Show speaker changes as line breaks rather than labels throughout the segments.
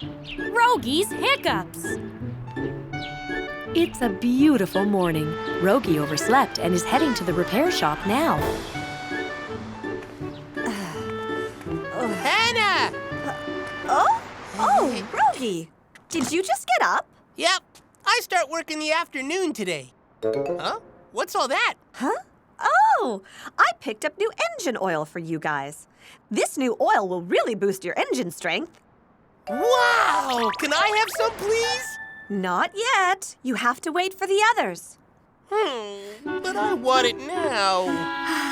Rogi's Hiccups!
It's a beautiful morning. Rogi overslept and is heading to the repair shop now.
Hana!
Oh, Rogi! Did you just get up?
Yep, I start work in the afternoon today. Huh? What's all that?
Huh? Oh, I picked up new engine oil for you guys. This new oil will really boost your engine strength.
Wow! Can I have some, please?
Not yet. You have to wait for the others.
But I want it now.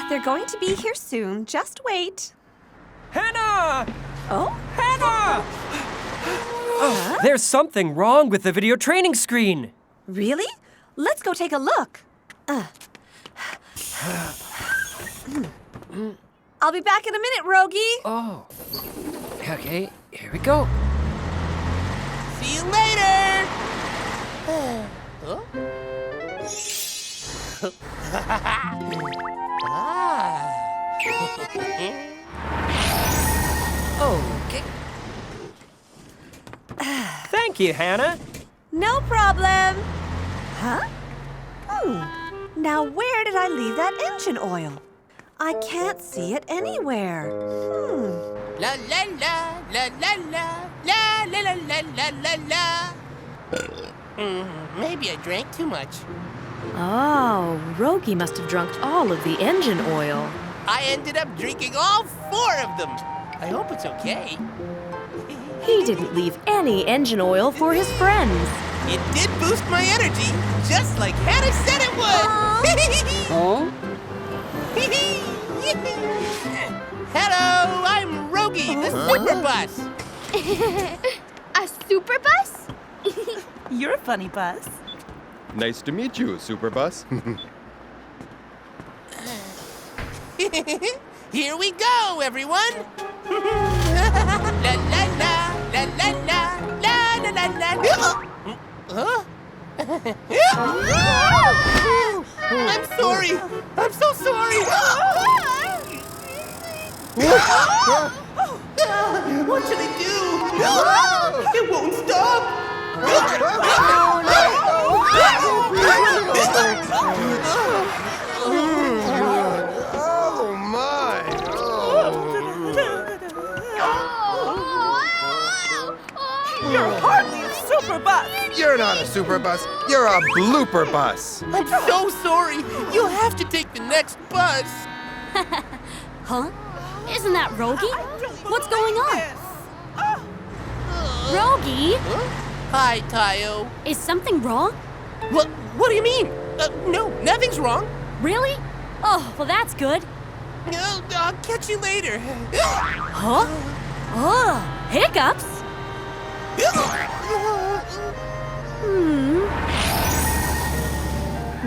They're going to be here soon. Just wait.
Hana!
Oh?
Hana! There's something wrong with the video training screen.
Really? Let's go take a look. I'll be back in a minute, Rogi.
Oh. Okay, here we go.
See you later! Huh?
Okay. Thank you, Hana.
No problem. Huh? Now where did I leave that engine oil? I can't see it anywhere.
La la la la la la la la la la la la. Maybe I drank too much.
Oh, Rogi must have drunk all of the engine oil.
I ended up drinking all 4 of them. I hope it's okay.
He didn't leave any engine oil for his friends.
It did boost my energy, just like Hana said it would.
Oh?
Hello, I'm Rogi, the super bus.
A super bus?
You're a funny bus.
Nice to meet you, Superbus.
Here we go, everyone. La la la la la la la la la la. Huh? I'm sorry. I'm so sorry. What should I do? It won't stop.
Oh my!
You're hardly a super bus.
You're not a Superbus. You're a blooper bus.
I'm so sorry. You'll have to take the next bus.
Huh? Isn't that Rogi? What's going on? Rogi?
Hi, Taio.
Is something wrong?
What do you mean? No, nothing's wrong.
Really? Oh, well that's good.
I'll catch you later.
Huh? Oh, Hiccups?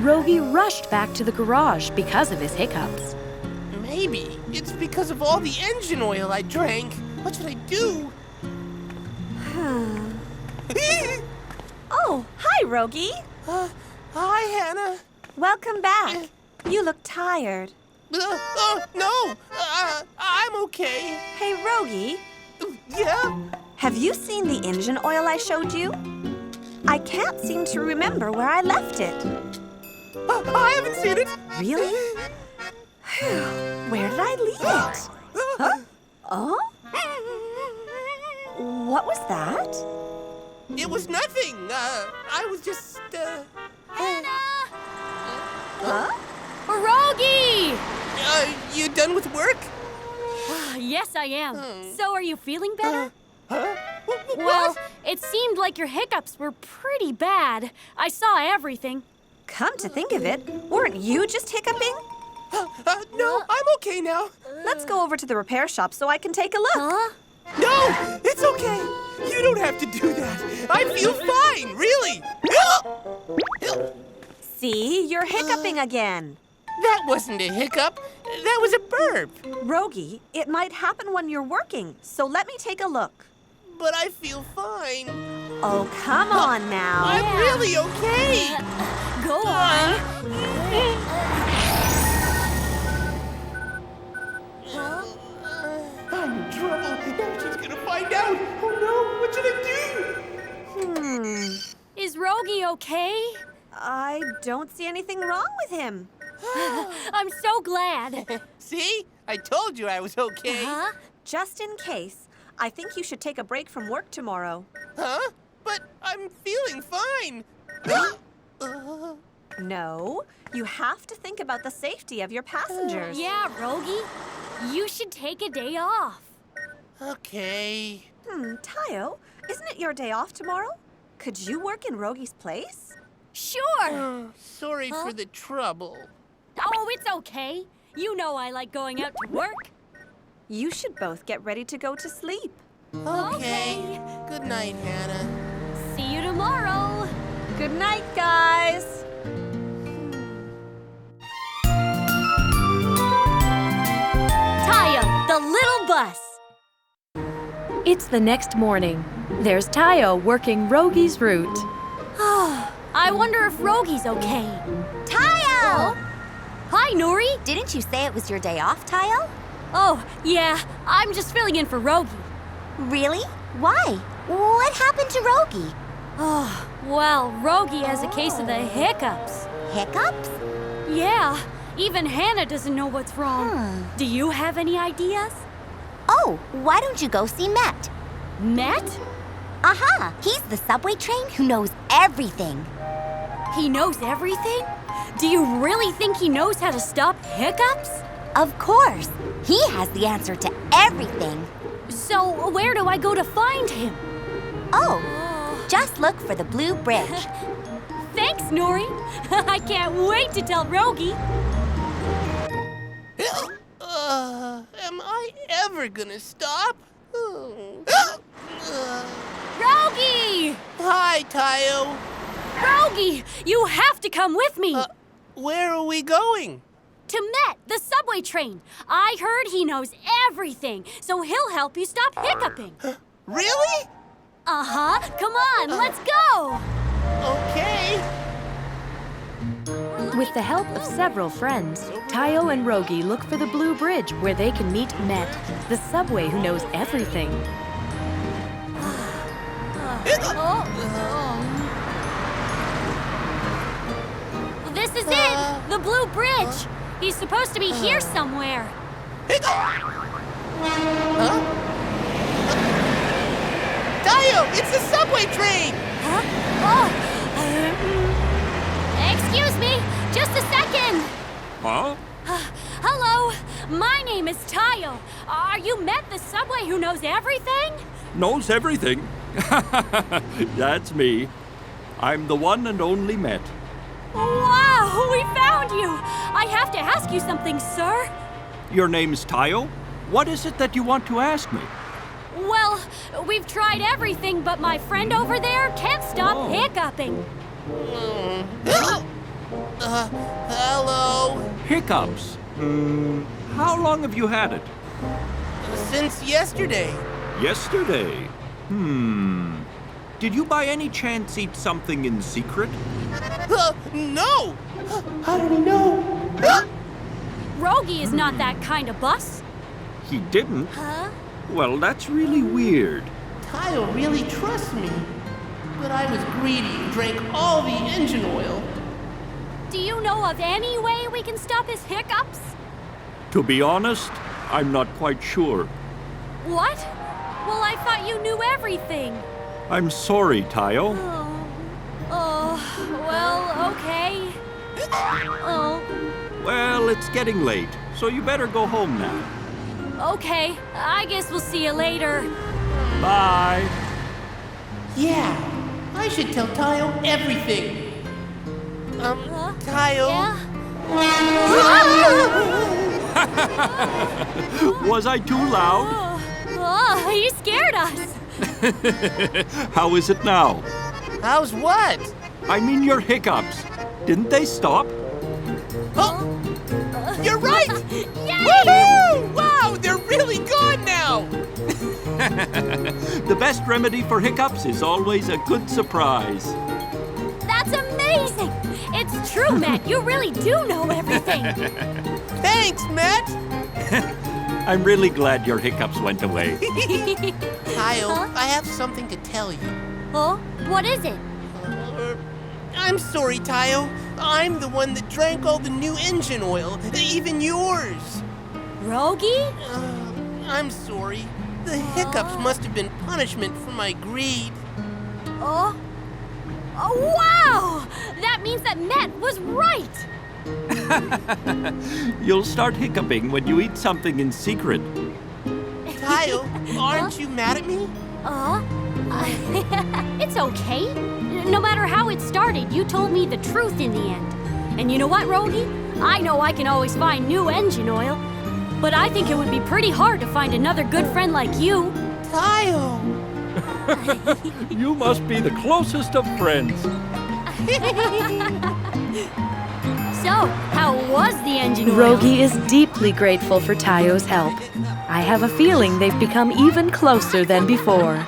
Rogi rushed back to the garage because of his hiccups.
Maybe it's because of all the engine oil I drank. What should I do?
Oh, hi, Rogi.
Hi, Hana.
Welcome back. You look tired.
No. I'm okay.
Hey, Rogi,
Yeah?
have you seen the engine oil I showed you? I can't seem to remember where I left it.
I haven't seen it.
Really? Where did I leave it? Huh? Oh? What was that?
It was nothing. I was just,
Huh?
Rogi!
You done with work?
Yes, I am. So are you feeling better?
Huh?
Well, it seemed like your hiccups were pretty bad. I saw everything.
Come to think of it, weren't you just hiccuping?
No, I'm okay now.
Let's go over to the repair shop so I can take a look.
Huh?
No, it's okay. You don't have to do that. I feel fine, really.
See, you're hiccuping again.
That wasn't a hiccup. That was a burp.
Rogi, it might happen when you're working, so let me take a look.
But I feel fine.
Oh, come on now.
I'm really okay.
Go on.
I'm in trouble. Now she's gonna find out. Oh no, what should I do?
okay?
I don't see anything wrong with him.
I'm so glad.
See? I told you I was okay.
Huh?
Just in case, I think you should take a break from work tomorrow.
Huh? But I'm feeling fine.
No, you have to think about the safety of your passengers.
Yeah, Rogi. You should take a day off.
Okay.
Taio, isn't it your day off tomorrow? Could you work in Rogi's place?
Sure.
Sorry for the trouble.
Oh, it's okay. You know I like going out to work.
You should both get ready to go to sleep.
Okay. Good night, Hana.
See you tomorrow.
Good night, guys.
Taio, the little bus.
It's the next morning. There's Taio working Rogi's route.
I wonder if Rogi's okay.
Taio!
Hi, Nori.
Didn't you say it was your day off, Taio?
Oh, yeah. I'm just filling in for Rogi.
Really? Why? What happened to Rogi?
Oh, well, Rogi has a case of the hiccups.
Hiccups?
Yeah, even Hana doesn't know what's wrong. Do you have any ideas?
Oh, why don't you go see Met?
Met?
Aha! He's the subway train who knows everything.
He knows everything? Do you really think he knows how to stop hiccups?
Of course. He has the answer to everything.
So, where do I go to find him?
Oh, just look for the blue bridge.
Thanks, Nori. I can't wait to tell Rogi.
Am I ever gonna stop?
Rogi!
Hi, Taio.
Rogi, you have to come with me.
Where are we going?
To Met, the subway train. I heard he knows everything, so he'll help you stop hiccuping.
Really?
Uh-huh. Come on, let's go.
Okay.
With the help of several friends, Taio and Rogi look for the blue bridge where they can meet Met, the subway who knows everything.
This is it, the blue bridge. He's supposed to be here somewhere.
Huh? Taio, it's the subway train!
Huh? Oh. Excuse me, just a second.
Huh?
Hello, my name is Taio. Are you Met, the subway who knows everything?
Knows everything. That's me. I'm the one and only Met.
Wow, we found you. I have to ask you something, sir.
Your name's Taio? What is it that you want to ask me?
Well, we've tried everything, but my friend over there can't stop hiccuping.
Hello.
Hiccups. How long have you had it?
Since yesterday.
Yesterday. Did you by any chance eat something in secret?
No! How did he know?
Rogi is not that kind of bus.
He didn't?
Huh?
Well, that's really weird.
Taio really trusts me. But I was greedy and drank all the engine oil.
Do you know of any way we can stop his hiccups?
To be honest, I'm not quite sure.
What? Well, I thought you knew everything.
I'm sorry, Taio.
Well, okay. Oh,
Well, it's getting late, so you better go home now.
okay. I guess we'll see you later.
Bye.
Yeah, I should tell Taio everything. Taio.
Yeah?
Was I too loud?
Oh, you scared us.
How is it now?
How's what?
I mean your hiccups. Didn't they stop?
Oh, you're right!
Yay!
Woohoo! Wow, they're really gone now!
The best remedy for hiccups is always a good surprise.
That's amazing. It's true, Matt. You really do know everything.
Thanks, Matt!
I'm really glad your hiccups went away.
Taio, I have something to tell you.
Oh, what is it?
I'm sorry, Taio. I'm the one that drank all the new engine oil, even yours.
Rogi?
I'm sorry. The hiccups must have been punishment for my greed.
Oh, wow! That means that Met was right.
You'll start hiccuping when you eat something in secret.
Taio, aren't you mad at me?
It's okay. No matter how it started, you told me the truth in the end. And you know what, Rogi? I know I can always find new engine oil, but I think it would be pretty hard to find another good friend like you.
Taio!
You must be the closest of friends.
So, how was the engine oil?
Rogi is deeply grateful for Taio's help. I have a feeling they've become even closer than before.